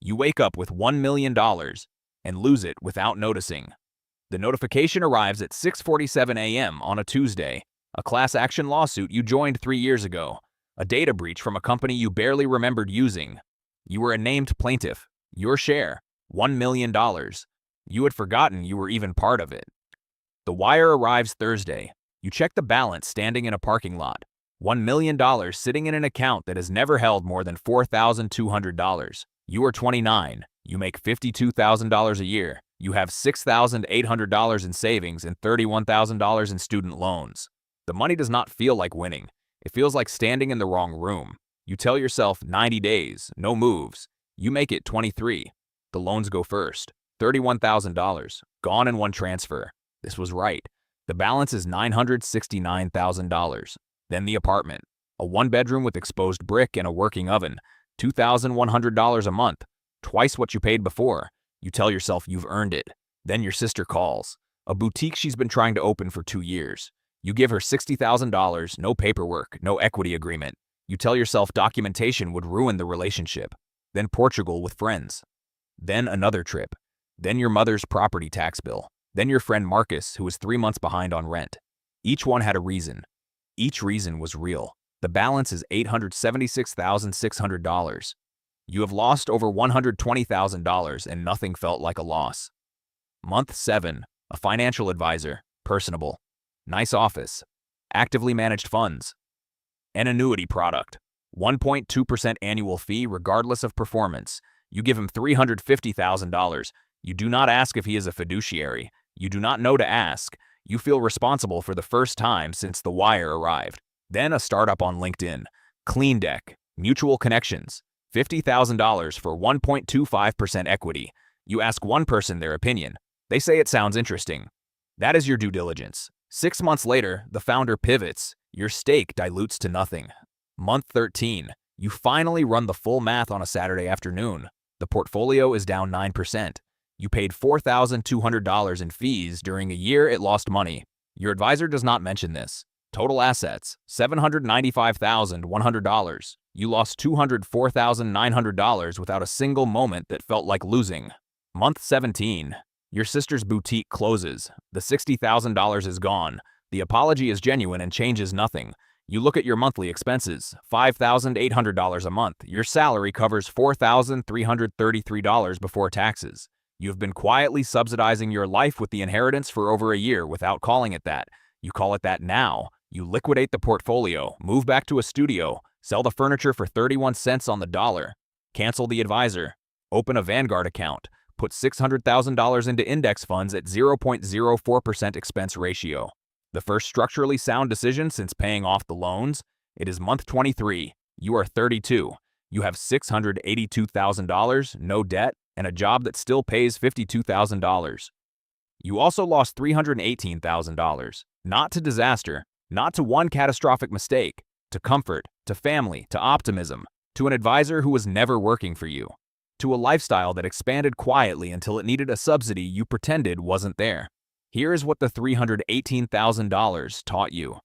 You wake up with $1 million and lose it without noticing. The notification arrives at 6:47 a.m. on a Tuesday, a class action lawsuit you joined 3 years ago, a data breach from a company you barely remembered using. You were a named plaintiff. Your share, $1 million. You had forgotten you were even part of it. The wire arrives Thursday. You check the balance standing in a parking lot. $1 million sitting in an account that has never held more than $4,200. You are 29. You make $52,000 a year. You have $6,800 in savings and $31,000 in student loans. The money does not feel like winning. It feels like standing in the wrong room. You tell yourself 90 days, no moves. You make it 23. The loans go first. $31,000, gone in one transfer. This was right. The balance is $969,000. Then the apartment, a one-bedroom with exposed brick and a working oven, $2,100 a month, twice what you paid before. You tell yourself you've earned it. Then your sister calls, a boutique she's been trying to open for 2 years. You give her $60,000, no paperwork, no equity agreement. You tell yourself documentation would ruin the relationship. Then Portugal with friends. Then another trip. Then your mother's property tax bill. Then your friend Marcus, who was 3 months behind on rent. Each one had a reason. Each reason was real. The balance is $876,600. You have lost over $120,000 and nothing felt like a loss. Month 7, a financial advisor, personable, nice office, actively managed funds, an annuity product, 1.2% annual fee regardless of performance. You give him $350,000. You do not ask if he is a fiduciary. You do not know to ask. You feel responsible for the first time since the wire arrived. Then a startup on LinkedIn, Clean Deck, mutual connections, $50,000 for 1.25% equity. You ask one person their opinion. They say it sounds interesting. That is your due diligence. 6 months later, the founder pivots. Your stake dilutes to nothing. Month 13, you finally run the full math on a Saturday afternoon. The portfolio is down 9%. You paid $4,200 in fees during a year it lost money. Your advisor does not mention this. Total assets, $795,100. You lost $204,900 without a single moment that felt like losing. Month 17, your sister's boutique closes. The $60,000 is gone. The apology is genuine and changes nothing. You look at your monthly expenses, $5,800 a month. Your salary covers $4,333 before taxes. You have been quietly subsidizing your life with the inheritance for over a year without calling it that. You call it that now. You liquidate the portfolio, move back to a studio, sell the furniture for 31 cents on the dollar, cancel the advisor, open a Vanguard account, put $600,000 into index funds at 0.04% expense ratio. The first structurally sound decision since paying off the loans. It is month 23. You are 32. You have $682,000, no debt, and a job that still pays $52,000. You also lost $318,000, not to disaster, not to one catastrophic mistake, to comfort, to family, to optimism, to an advisor who was never working for you, to a lifestyle that expanded quietly until it needed a subsidy you pretended wasn't there. Here is what the $318,000 taught you.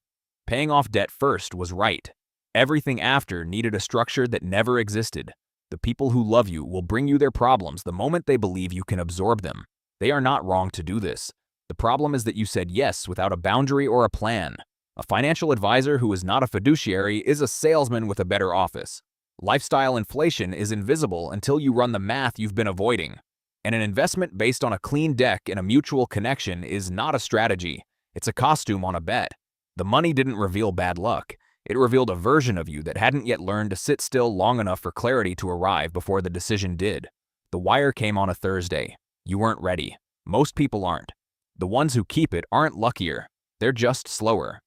Paying off debt first was right. Everything after needed a structure that never existed. The people who love you will bring you their problems the moment they believe you can absorb them. They are not wrong to do this. The problem is that you said yes without a boundary or a plan. A financial advisor who is not a fiduciary is a salesman with a better office. Lifestyle inflation is invisible until you run the math you've been avoiding. And an investment based on a clean deck and a mutual connection is not a strategy. It's a costume on a bet. The money didn't reveal bad luck. It revealed a version of you that hadn't yet learned to sit still long enough for clarity to arrive before the decision did. The wire came on a Thursday. You weren't ready. Most people aren't. The ones who keep it aren't luckier. They're just slower.